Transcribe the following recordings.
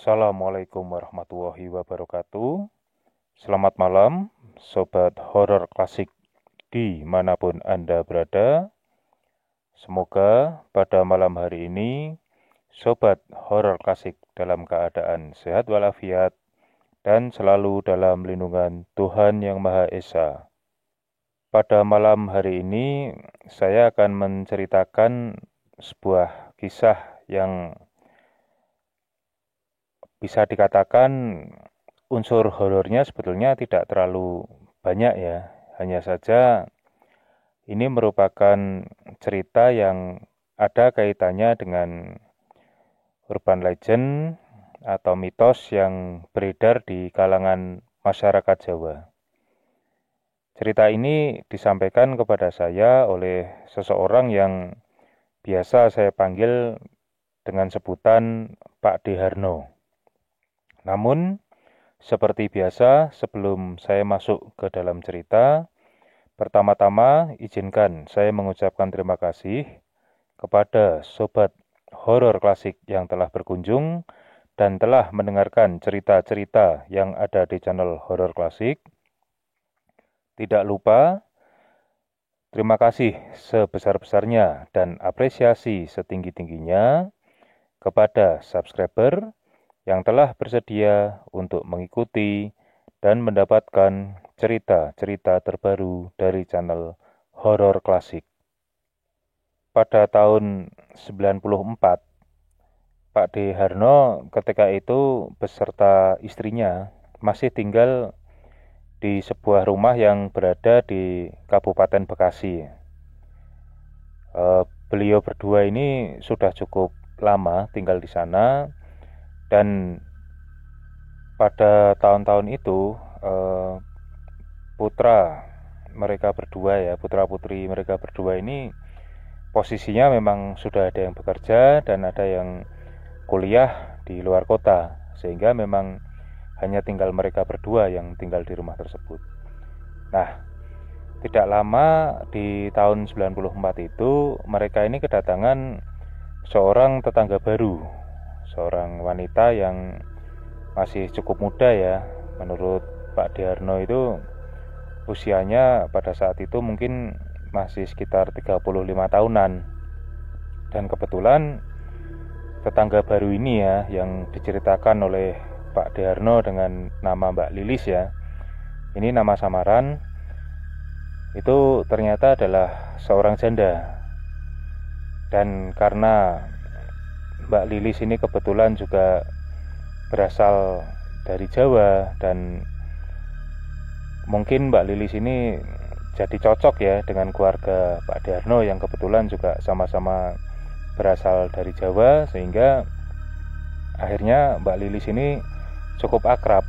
Assalamualaikum warahmatullahi wabarakatuh. Selamat malam, Sobat Horor Klasik dimanapun Anda berada. Semoga pada malam hari ini, Sobat Horor Klasik dalam keadaan sehat walafiat dan selalu dalam lindungan Tuhan Yang Maha Esa. Pada malam hari ini, saya akan menceritakan sebuah kisah yang bisa dikatakan unsur horornya sebetulnya tidak terlalu banyak ya. Hanya saja ini merupakan cerita yang ada kaitannya dengan urban legend atau mitos yang beredar di kalangan masyarakat Jawa. Cerita ini disampaikan kepada saya oleh seseorang yang biasa saya panggil dengan sebutan Pak D. Harno. Namun, seperti biasa, sebelum saya masuk ke dalam cerita, pertama-tama izinkan saya mengucapkan terima kasih kepada Sobat Horor Klasik yang telah berkunjung dan telah mendengarkan cerita-cerita yang ada di channel Horor Klasik. Tidak lupa, terima kasih sebesar-besarnya dan apresiasi setinggi-tingginya kepada subscriber yang telah bersedia untuk mengikuti dan mendapatkan cerita-cerita terbaru dari channel Horor Klasik. Pada tahun 94, Pak D. Harno ketika itu beserta istrinya masih tinggal di sebuah rumah yang berada di Kabupaten Bekasi. Beliau berdua ini sudah cukup lama tinggal di sana. Dan pada tahun-tahun itu putra putri mereka berdua ini posisinya memang sudah ada yang bekerja dan ada yang kuliah di luar kota, sehingga memang hanya tinggal mereka berdua yang tinggal di rumah tersebut. Nah, tidak lama di tahun 94 itu mereka ini kedatangan seorang tetangga baru, seorang wanita yang masih cukup muda ya. Menurut Pak Diarno itu usianya pada saat itu mungkin masih sekitar 35 tahunan. Dan kebetulan tetangga baru ini ya, yang diceritakan oleh Pak Diarno dengan nama Mbak Lilis ya, ini nama samaran, itu ternyata adalah seorang janda. Dan karena Mbak Lilis ini kebetulan juga berasal dari Jawa dan mungkin Mbak Lilis ini jadi cocok ya dengan keluarga Pak Darno yang kebetulan juga sama-sama berasal dari Jawa, sehingga akhirnya Mbak Lilis ini cukup akrab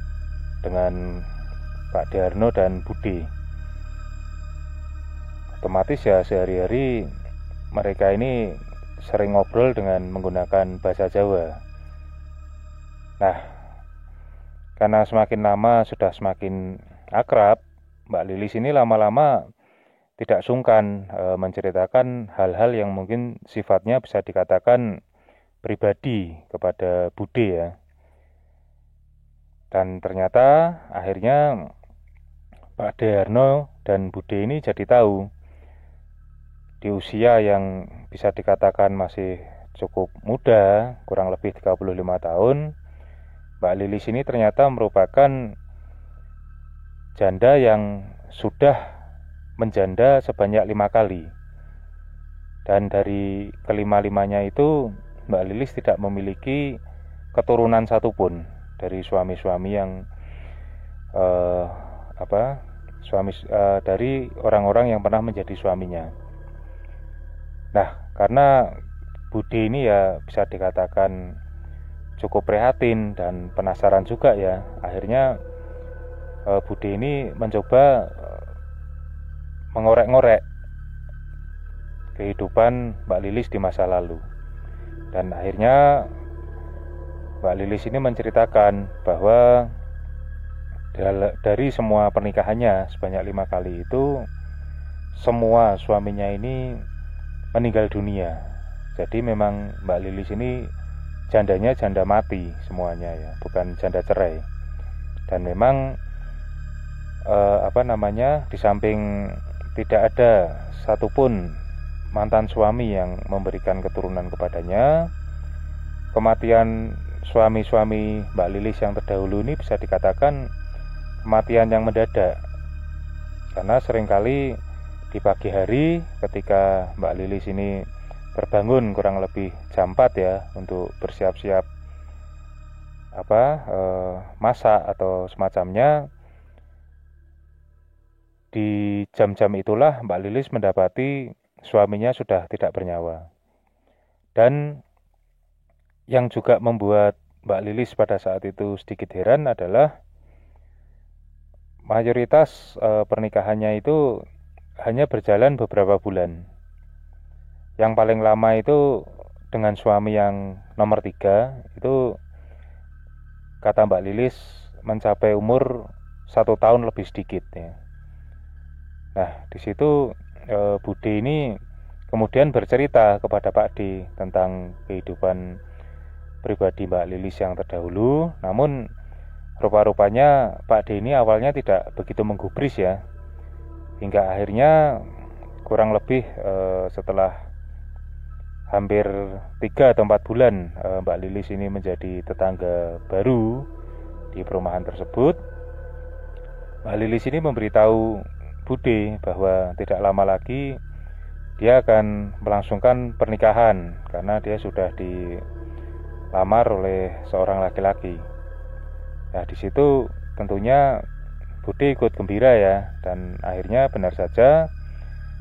dengan Pak Darno dan Bude. Otomatis ya sehari-hari mereka ini sering ngobrol dengan menggunakan bahasa Jawa. Nah, karena semakin lama sudah semakin akrab, Mbak Lilis ini lama-lama tidak sungkan menceritakan hal-hal yang mungkin sifatnya bisa dikatakan pribadi kepada Bude ya. Dan ternyata akhirnya Pak Darno dan Bude ini jadi tahu di usia yang bisa dikatakan masih cukup muda, kurang lebih 35 tahun, Mbak Lilis ini ternyata merupakan janda yang sudah menjanda sebanyak 5 kali. Dan dari kelima-limanya itu Mbak Lilis tidak memiliki keturunan satupun dari suami-suami yang dari orang-orang yang pernah menjadi suaminya. Nah, karena Bude ini ya bisa dikatakan cukup prihatin dan penasaran juga ya. Akhirnya Bude ini mencoba mengorek-ngorek kehidupan Mbak Lilis di masa lalu. Dan akhirnya Mbak Lilis ini menceritakan bahwa dari semua pernikahannya sebanyak 5 kali itu, semua suaminya ini meninggal dunia. Jadi memang Mbak Lilis ini jandanya janda mati semuanya ya, bukan janda cerai. Dan memang di samping tidak ada satupun mantan suami yang memberikan keturunan kepadanya, kematian suami-suami Mbak Lilis yang terdahulu ini bisa dikatakan kematian yang mendadak, karena seringkali di pagi hari ketika Mbak Lilis ini terbangun kurang lebih jam 4 ya untuk bersiap-siap masak atau semacamnya, di jam-jam itulah Mbak Lilis mendapati suaminya sudah tidak bernyawa. Dan yang juga membuat Mbak Lilis pada saat itu sedikit heran adalah mayoritas pernikahannya itu hanya berjalan beberapa bulan. Yang paling lama itu dengan suami yang nomor 3 itu, kata Mbak Lilis, mencapai umur 1 tahun lebih sedikit ya. Nah, di situ Bude ini kemudian bercerita kepada Pak D tentang kehidupan pribadi Mbak Lilis yang terdahulu. Namun rupa-rupanya Pak D ini awalnya tidak begitu menggubris ya, hingga akhirnya kurang lebih setelah hampir 3 atau 4 bulan Mbak Lilis ini menjadi tetangga baru di perumahan tersebut, Mbak Lilis ini memberitahu Bude bahwa tidak lama lagi dia akan melangsungkan pernikahan karena dia sudah dilamar oleh seorang laki-laki. Nah, di situ tentunya Bude ikut gembira ya, dan akhirnya benar saja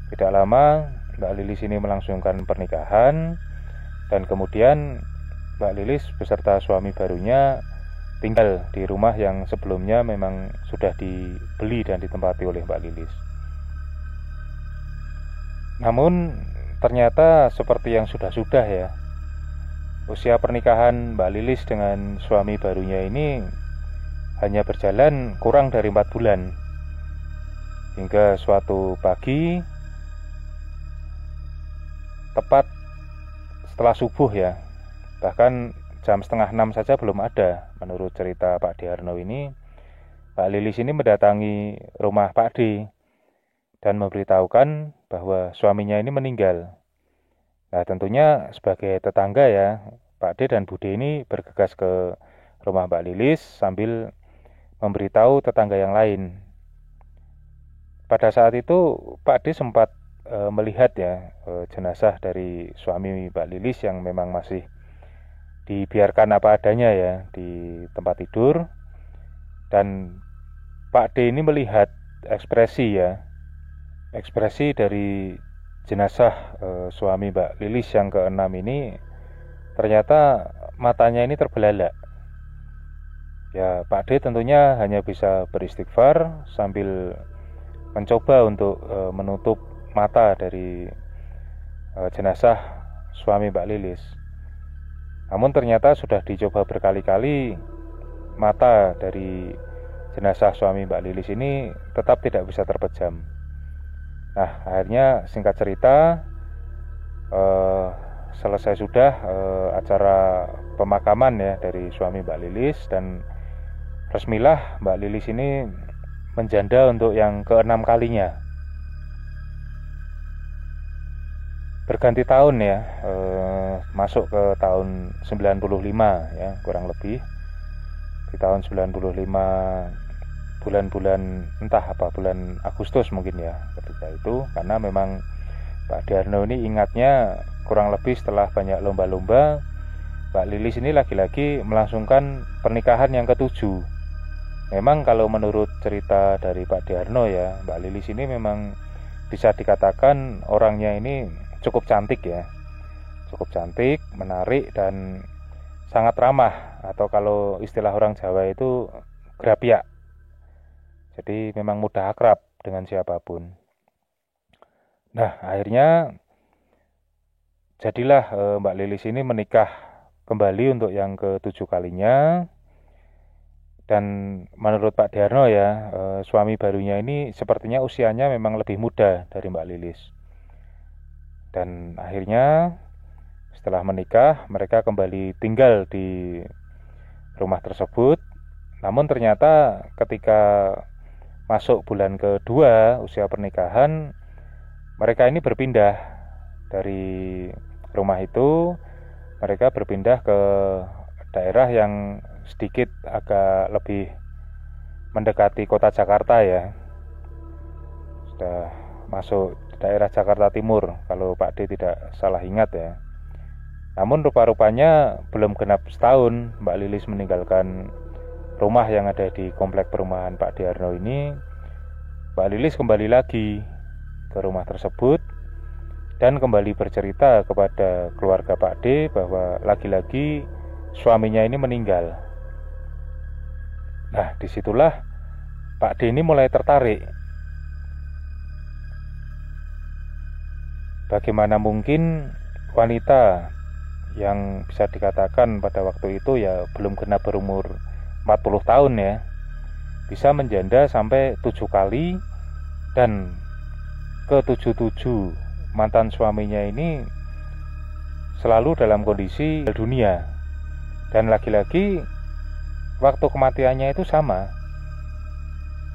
tidak lama Mbak Lilis ini melangsungkan pernikahan, dan kemudian Mbak Lilis beserta suami barunya tinggal di rumah yang sebelumnya memang sudah dibeli dan ditempati oleh Mbak Lilis. Namun ternyata seperti yang sudah-sudah ya, usia pernikahan Mbak Lilis dengan suami barunya ini hanya berjalan kurang dari 4 bulan. Hingga suatu pagi, tepat setelah subuh ya, bahkan jam 5:30 saja belum ada, menurut cerita Pak Diarno ini, Mbak Lilis ini mendatangi rumah Pak D dan memberitahukan bahwa suaminya ini meninggal. Nah, tentunya sebagai tetangga ya, Pak D dan Bude ini bergegas ke rumah Mbak Lilis sambil memberitahu tetangga yang lain. Pada saat itu Pak D sempat melihat ya jenazah dari suami Mbak Lilis yang memang masih dibiarkan apa adanya ya di tempat tidur, dan Pak D ini melihat ekspresi dari jenazah suami Mbak Lilis yang ke-6 ini, ternyata matanya ini terbelalak. Ya, Pak D tentunya hanya bisa beristighfar sambil mencoba untuk menutup mata dari jenazah suami Mbak Lilis. Namun ternyata sudah dicoba berkali-kali, mata dari jenazah suami Mbak Lilis ini tetap tidak bisa terpejam. Nah, akhirnya singkat cerita, selesai sudah acara pemakaman ya dari suami Mbak Lilis, dan resmilah Mbak Lilis ini menjanda untuk yang ke-6 kalinya. Berganti tahun ya, masuk ke tahun 95 ya, kurang lebih di tahun 95, bulan-bulan entah apa, bulan Agustus mungkin ya ketika itu, karena memang Pak Diarno ini ingatnya kurang lebih setelah banyak lomba-lomba, Mbak Lilis ini lagi-lagi melangsungkan pernikahan yang ke-7. Memang kalau menurut cerita dari Pak Diarno ya, Mbak Lilis ini memang bisa dikatakan orangnya ini cukup cantik ya, cukup cantik, menarik, dan sangat ramah, atau kalau istilah orang Jawa itu grapiak. Jadi memang mudah akrab dengan siapapun. Nah, akhirnya jadilah Mbak Lilis ini menikah kembali untuk yang ke-7 kalinya. Dan menurut Pak Diarno ya, suami barunya ini sepertinya usianya memang lebih muda dari Mbak Lilis. Dan akhirnya Setelah menikah, mereka kembali tinggal di rumah tersebut. Namun ternyata ketika masuk bulan kedua usia pernikahan, mereka ini berpindah dari rumah itu. Mereka berpindah ke daerah yang sedikit agak lebih mendekati kota Jakarta ya. Sudah masuk daerah Jakarta Timur kalau Pak D tidak salah ingat ya. Namun rupa-rupanya belum genap setahun Mbak Lilis meninggalkan rumah yang ada di komplek perumahan Pak Darno ini. Mbak Lilis kembali lagi ke rumah tersebut dan kembali bercerita kepada keluarga Pak D bahwa lagi-lagi suaminya ini meninggal. Nah, disitulah Pak D ini mulai tertarik. Bagaimana mungkin wanita yang bisa dikatakan pada waktu itu ya belum genap berumur 40 tahun ya, bisa menjanda sampai 7 kali, dan ke-77 mantan suaminya ini selalu dalam kondisi dunia. Dan lagi-lagi waktu kematiannya itu sama.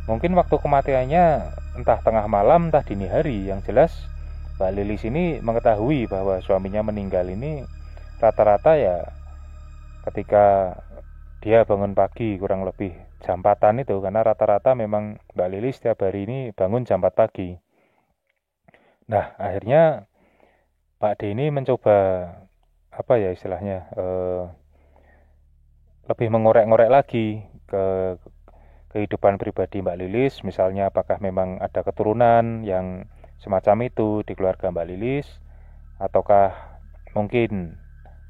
Mungkin waktu kematiannya entah tengah malam, entah dini hari. Yang jelas Mbak Lilis ini mengetahui bahwa suaminya meninggal ini rata-rata ya ketika dia bangun pagi kurang lebih jam 4-an itu, karena rata-rata memang Mbak Lilis setiap hari ini bangun jam 4 pagi. Nah, akhirnya Pak D ini mencoba apa ya istilahnya lebih mengorek-ngorek lagi ke kehidupan pribadi Mbak Lilis, misalnya apakah memang ada keturunan yang semacam itu di keluarga Mbak Lilis, ataukah mungkin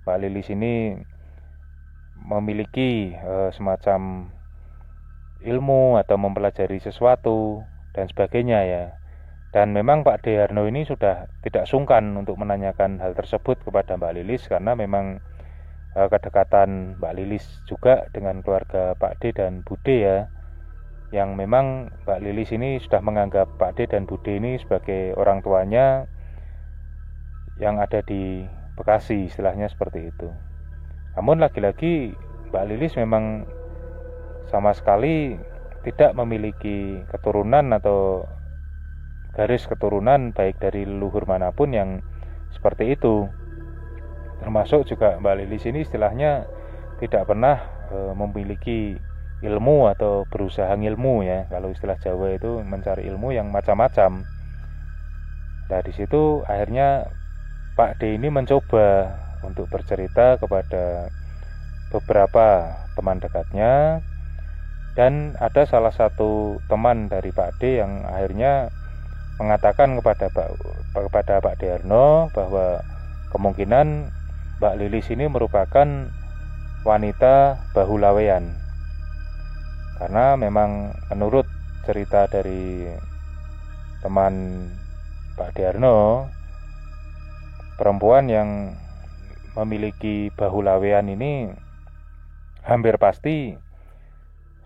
Mbak Lilis ini memiliki semacam ilmu atau mempelajari sesuatu dan sebagainya ya. Dan memang Pak Darno ini sudah tidak sungkan untuk menanyakan hal tersebut kepada Mbak Lilis, karena memang kedekatan Mbak Lilis juga dengan keluarga Pak D dan Bude ya, yang memang Mbak Lilis ini sudah menganggap Pak D dan Bude ini sebagai orang tuanya yang ada di Bekasi, istilahnya seperti itu. Namun lagi-lagi Mbak Lilis memang sama sekali tidak memiliki keturunan atau garis keturunan baik dari leluhur manapun yang seperti itu. Termasuk juga Mbak Lilis ini istilahnya tidak pernah memiliki ilmu atau berusaha ngilmu ya. Kalau istilah Jawa itu mencari ilmu yang macam-macam. Nah, di situ akhirnya Pak D ini mencoba untuk bercerita kepada beberapa teman dekatnya, dan ada salah satu teman dari Pak D yang akhirnya mengatakan kepada Pak Darno bahwa kemungkinan Mbak Lilis ini merupakan wanita bahulawean, karena memang menurut cerita dari teman Pak Darno, perempuan yang memiliki bahulawean ini hampir pasti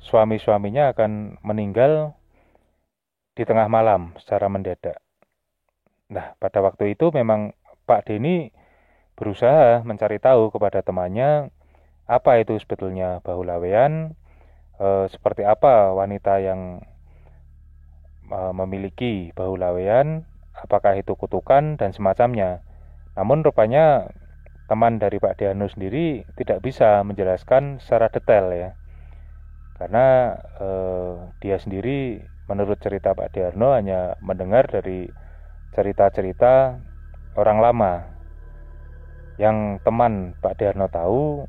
suami-suaminya akan meninggal di tengah malam secara mendadak. Nah, pada waktu itu memang Pak Deni berusaha mencari tahu kepada temannya apa itu sebetulnya bahulawean, seperti apa wanita yang memiliki bahulawean, apakah itu kutukan dan semacamnya. Namun rupanya teman dari Pak Darno sendiri tidak bisa menjelaskan secara detail ya, karena dia sendiri menurut cerita Pak Darno hanya mendengar dari cerita-cerita orang lama. Yang teman Pak Darno tahu,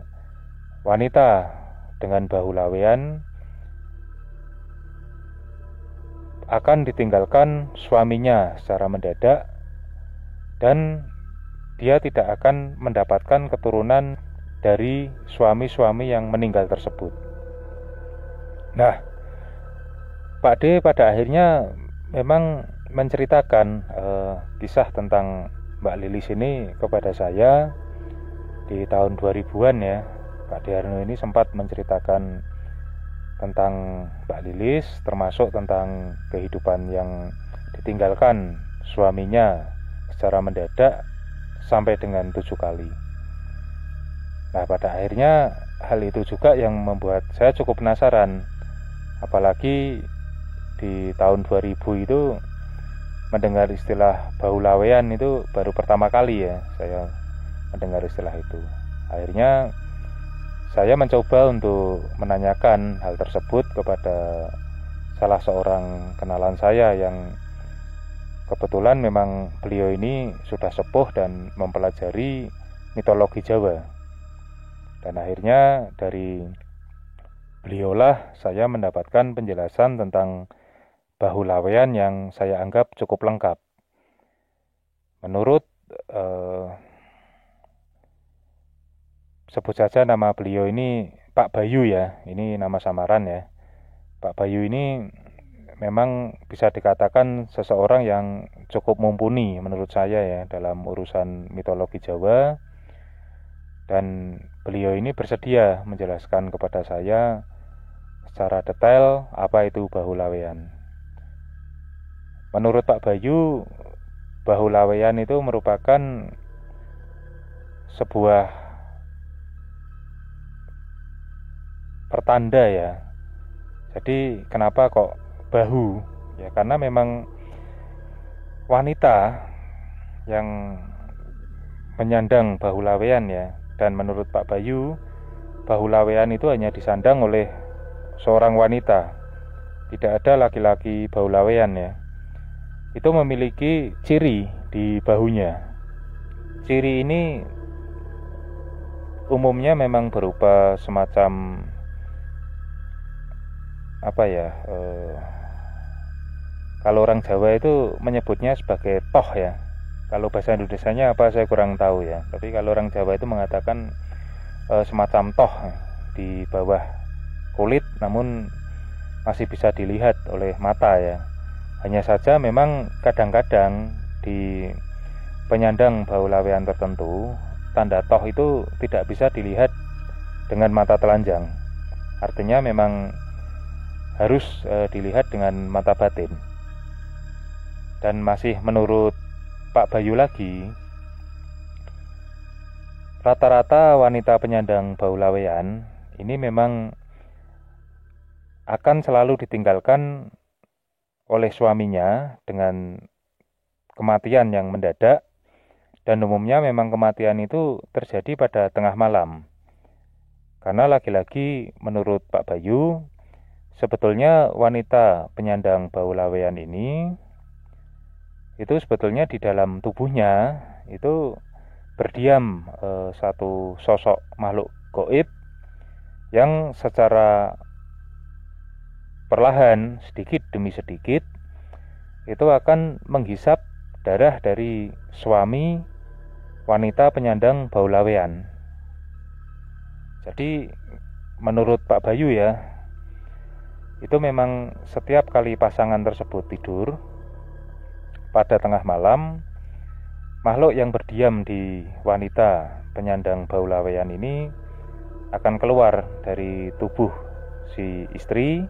wanita dengan bahulawean akan ditinggalkan suaminya secara mendadak, dan dia tidak akan mendapatkan keturunan dari suami-suami yang meninggal tersebut. Nah, Pak D pada akhirnya memang menceritakan kisah tentang Mbak Lilis ini kepada saya di tahun 2000-an ya. Pak Darno ini sempat menceritakan tentang Mbak Lilis, termasuk tentang kehidupan yang ditinggalkan suaminya secara mendadak sampai dengan 7 kali. Nah, pada akhirnya hal itu juga yang membuat saya cukup penasaran. Apalagi di tahun 2000 itu mendengar istilah baulawean itu baru pertama kali ya saya mendengar istilah itu. Akhirnya saya mencoba untuk menanyakan hal tersebut kepada salah seorang kenalan saya yang kebetulan memang beliau ini sudah sepuh dan mempelajari mitologi Jawa. Dan akhirnya dari beliaulah saya mendapatkan penjelasan tentang bahulawean yang saya anggap cukup lengkap. Menurut sebut saja nama beliau ini Pak Bayu ya, ini nama samaran ya. Pak Bayu ini memang bisa dikatakan seseorang yang cukup mumpuni menurut saya ya dalam urusan mitologi Jawa, dan beliau ini bersedia menjelaskan kepada saya secara detail apa itu bahulawean. Menurut Pak Bayu, bahulawean itu merupakan sebuah pertanda ya. Jadi kenapa kok bahu? Ya karena memang wanita yang menyandang bahulawean ya. Dan menurut Pak Bayu, bahulawean itu hanya disandang oleh seorang wanita. Tidak ada laki-laki bahulawean ya. Itu memiliki ciri di bahunya. Ciri ini umumnya memang berupa semacam kalau orang Jawa itu menyebutnya sebagai toh ya. Kalau bahasa Indonesianya apa saya kurang tahu ya. Tapi kalau orang Jawa itu mengatakan semacam toh di bawah kulit, namun masih bisa dilihat oleh mata ya. Hanya saja memang kadang-kadang di penyandang bahulawean tertentu, tanda toh itu tidak bisa dilihat dengan mata telanjang. Artinya memang harus dilihat dengan mata batin. Dan masih menurut Pak Bayu lagi, rata-rata wanita penyandang bahulawean ini memang akan selalu ditinggalkan oleh suaminya dengan kematian yang mendadak, dan umumnya memang kematian itu terjadi pada tengah malam. Karena lagi-lagi menurut Pak Bayu, sebetulnya wanita penyandang bahulawean ini itu sebetulnya di dalam tubuhnya itu berdiam satu sosok makhluk gaib yang secara perlahan sedikit demi sedikit itu akan menghisap darah dari suami wanita penyandang bahulawean. Jadi menurut Pak Bayu ya, itu memang setiap kali pasangan tersebut tidur pada tengah malam, makhluk yang berdiam di wanita penyandang bahulawean ini akan keluar dari tubuh si istri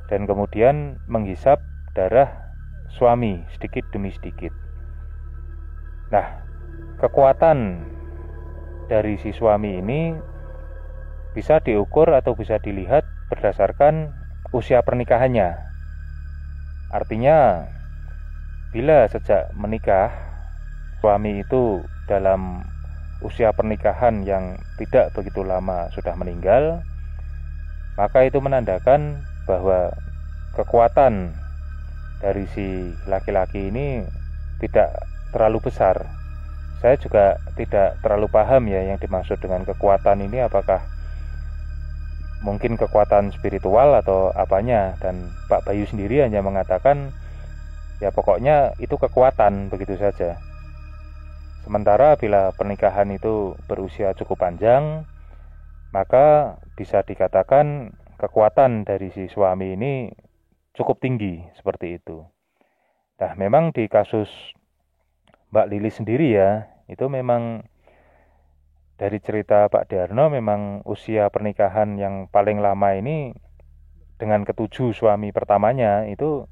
dan kemudian menghisap darah suami sedikit demi sedikit. Nah, kekuatan dari si suami ini bisa diukur atau bisa dilihat berdasarkan usia pernikahannya. Artinya bila sejak menikah suami itu dalam usia pernikahan yang tidak begitu lama sudah meninggal, maka itu menandakan bahwa kekuatan dari si laki-laki ini tidak terlalu besar. Saya juga tidak terlalu paham ya yang dimaksud dengan kekuatan ini, apakah mungkin kekuatan spiritual atau apanya. Dan Pak Bayu sendiri hanya mengatakan ya pokoknya itu kekuatan begitu saja. Sementara bila pernikahan itu berusia cukup panjang, maka bisa dikatakan kekuatan dari si suami ini cukup tinggi seperti itu. Nah, memang di kasus Mbak Lili sendiri ya, itu memang dari cerita Pak Darno memang usia pernikahan yang paling lama ini dengan ketujuh suami pertamanya itu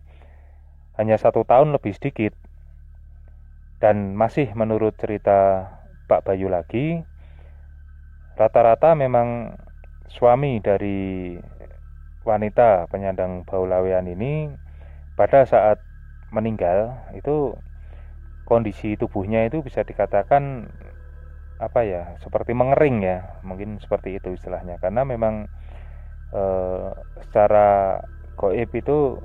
hanya 1 tahun lebih sedikit. Dan masih menurut cerita Pak Bayu lagi, rata-rata memang suami dari wanita penyandang bau lawean ini pada saat meninggal itu kondisi tubuhnya itu bisa dikatakan seperti mengering ya, mungkin seperti itu istilahnya, karena memang secara gaib itu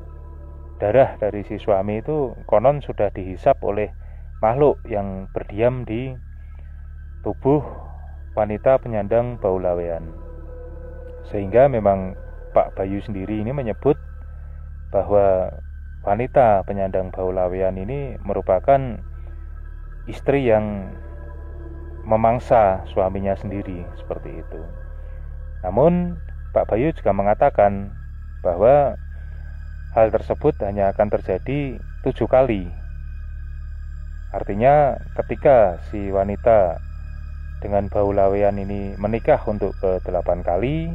darah dari si suami itu konon sudah dihisap oleh makhluk yang berdiam di tubuh wanita penyandang bau lawean. Sehingga memang Pak Bayu sendiri ini menyebut bahwa wanita penyandang bau lawean ini merupakan istri yang memangsa suaminya sendiri, seperti itu. Namun Pak Bayu juga mengatakan bahwa hal tersebut hanya akan terjadi 7 kali. Artinya ketika si wanita dengan bau lawean ini menikah untuk ke-8 kali,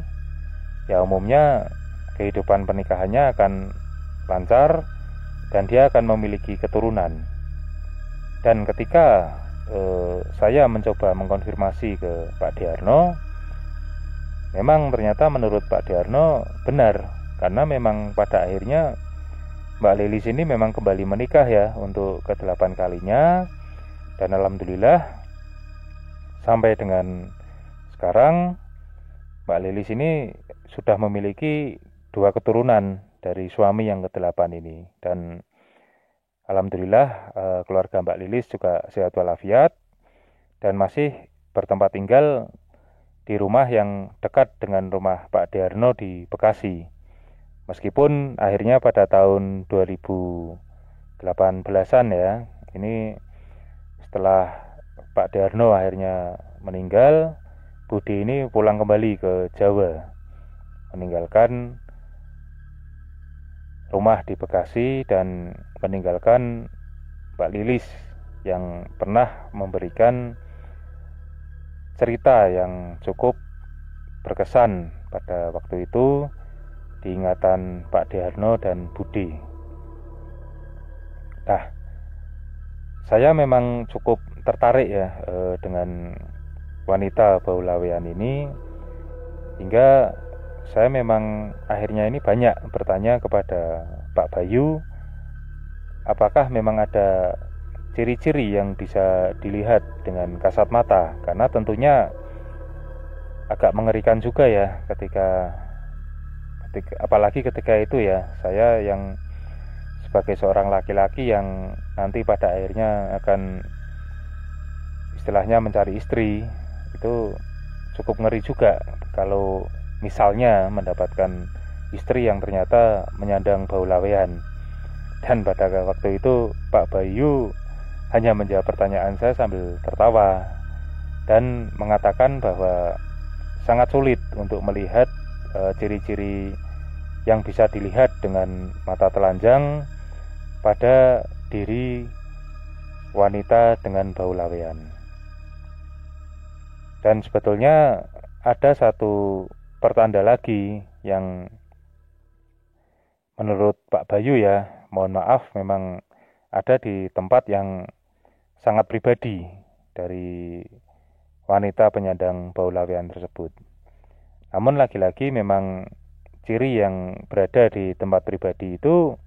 ya umumnya kehidupan pernikahannya akan lancar dan dia akan memiliki keturunan. Dan ketika saya mencoba mengkonfirmasi ke Pak Diarno, memang ternyata menurut Pak Diarno benar, karena memang pada akhirnya Mbak Lilis ini memang kembali menikah ya untuk ke-8 kalinya, dan alhamdulillah sampai dengan sekarang Mbak Lilis ini sudah memiliki 2 keturunan dari suami yang ke-8 ini. Dan alhamdulillah keluarga Mbak Lilis juga sehat walafiat dan masih bertempat tinggal di rumah yang dekat dengan rumah Pak Diarno di Bekasi. Meskipun akhirnya pada tahun 2018-an ya, ini setelah Pak Diarno akhirnya meninggal, Budi ini pulang kembali ke Jawa, meninggalkan rumah di Bekasi dan meninggalkan Mbak Lilis yang pernah memberikan cerita yang cukup berkesan pada waktu itu di ingatan Pak Diarno dan Budi. Nah, saya memang cukup tertarik ya dengan wanita bau lawean ini, hingga saya memang akhirnya ini banyak bertanya kepada Pak Bayu, apakah memang ada ciri-ciri yang bisa dilihat dengan kasat mata, karena tentunya agak mengerikan juga ya ketika apalagi ketika itu ya saya yang sebagai seorang laki-laki yang nanti pada akhirnya akan istilahnya mencari istri, itu cukup ngeri juga kalau misalnya mendapatkan istri yang ternyata menyandang bau lawean. Dan pada waktu itu Pak Bayu hanya menjawab pertanyaan saya sambil tertawa dan mengatakan bahwa sangat sulit untuk melihat ciri-ciri yang bisa dilihat dengan mata telanjang pada diri wanita dengan bau lawean. Dan sebetulnya ada satu pertanda lagi yang menurut Pak Bayu ya, mohon maaf memang ada di tempat yang sangat pribadi dari wanita penyandang bau lawean tersebut. Namun lagi-lagi memang ciri yang berada di tempat pribadi itu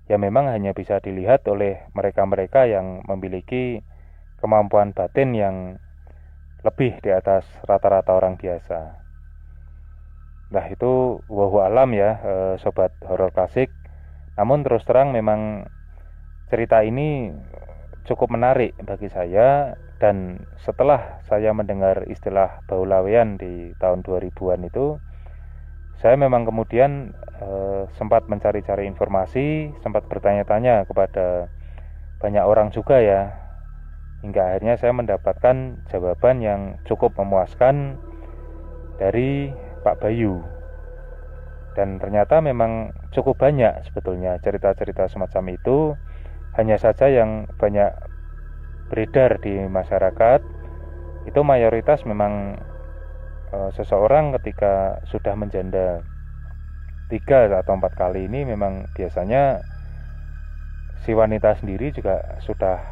ya memang hanya bisa dilihat oleh mereka-mereka yang memiliki kemampuan batin yang lebih di atas rata-rata orang biasa. Nah itu wallahu alam ya sobat horor klasik. Namun terus terang memang cerita ini cukup menarik bagi saya, dan setelah saya mendengar istilah bau lawean di tahun 2000-an itu, saya memang kemudian sempat mencari-cari informasi, sempat bertanya-tanya kepada banyak orang juga ya, hingga akhirnya saya mendapatkan jawaban yang cukup memuaskan dari Pak Bayu. Dan ternyata memang cukup banyak sebetulnya cerita-cerita semacam itu, hanya saja yang banyak beredar di masyarakat itu mayoritas memang seseorang ketika sudah menjanda 3 atau 4 kali ini memang biasanya si wanita sendiri juga sudah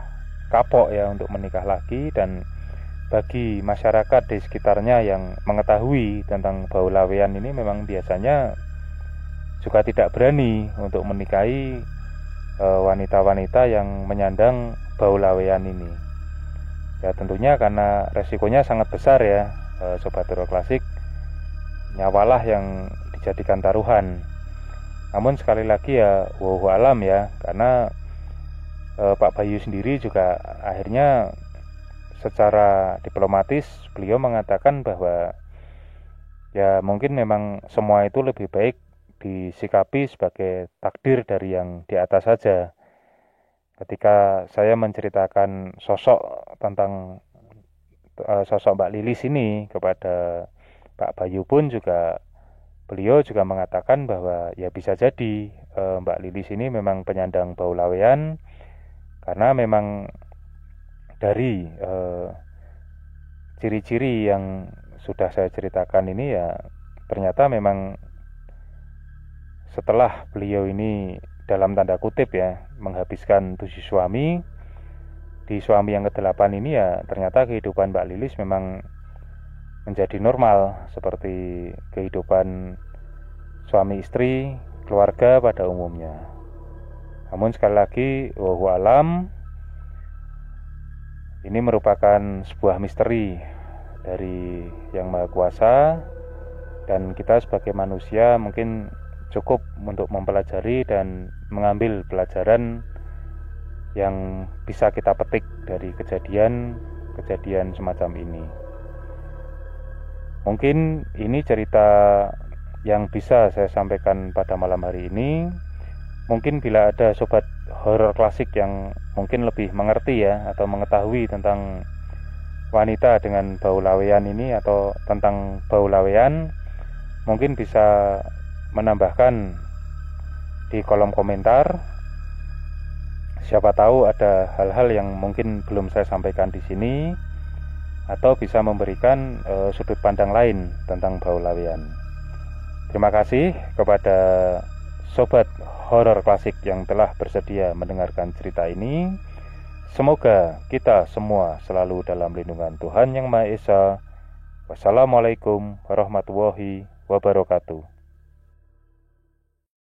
kapok ya untuk menikah lagi, dan bagi masyarakat di sekitarnya yang mengetahui tentang bau lawean ini memang biasanya juga tidak berani untuk menikahi wanita-wanita yang menyandang bau lawean ini. Ya tentunya karena resikonya sangat besar ya, Sobat Horor Klasik, nyawalah yang dijadikan taruhan. Namun sekali lagi ya wallahu alam ya, karena Pak Bayu sendiri juga akhirnya secara diplomatis beliau mengatakan bahwa ya mungkin memang semua itu lebih baik disikapi sebagai takdir dari yang di atas saja. Ketika saya menceritakan tentang sosok Mbak Lilis ini kepada Pak Bayu pun juga beliau juga mengatakan bahwa ya bisa jadi Mbak Lilis ini memang penyandang bau lawean, karena memang dari ciri-ciri yang sudah saya ceritakan ini ya ternyata memang setelah beliau ini dalam tanda kutip ya menghabiskan 7 suami, di suami yang ke-8 ini ya ternyata kehidupan Mbak Lilis memang menjadi normal seperti kehidupan suami istri, keluarga pada umumnya. Namun sekali lagi wallahu alam, ini merupakan sebuah misteri dari Yang Maha Kuasa, dan kita sebagai manusia mungkin cukup untuk mempelajari dan mengambil pelajaran yang bisa kita petik dari kejadian semacam ini. Mungkin ini cerita yang bisa saya sampaikan pada malam hari ini. Mungkin bila ada sobat horor klasik yang mungkin lebih mengerti ya, atau mengetahui tentang wanita dengan bau lawean ini atau tentang bau lawean, mungkin bisa menambahkan di kolom komentar. Siapa tahu ada hal-hal yang mungkin belum saya sampaikan di sini, atau bisa memberikan sudut pandang lain tentang bau lawean. Terima kasih kepada sobat horor klasik yang telah bersedia mendengarkan cerita ini. Semoga kita semua selalu dalam lindungan Tuhan Yang Maha Esa. Wassalamualaikum warahmatullahi wabarakatuh.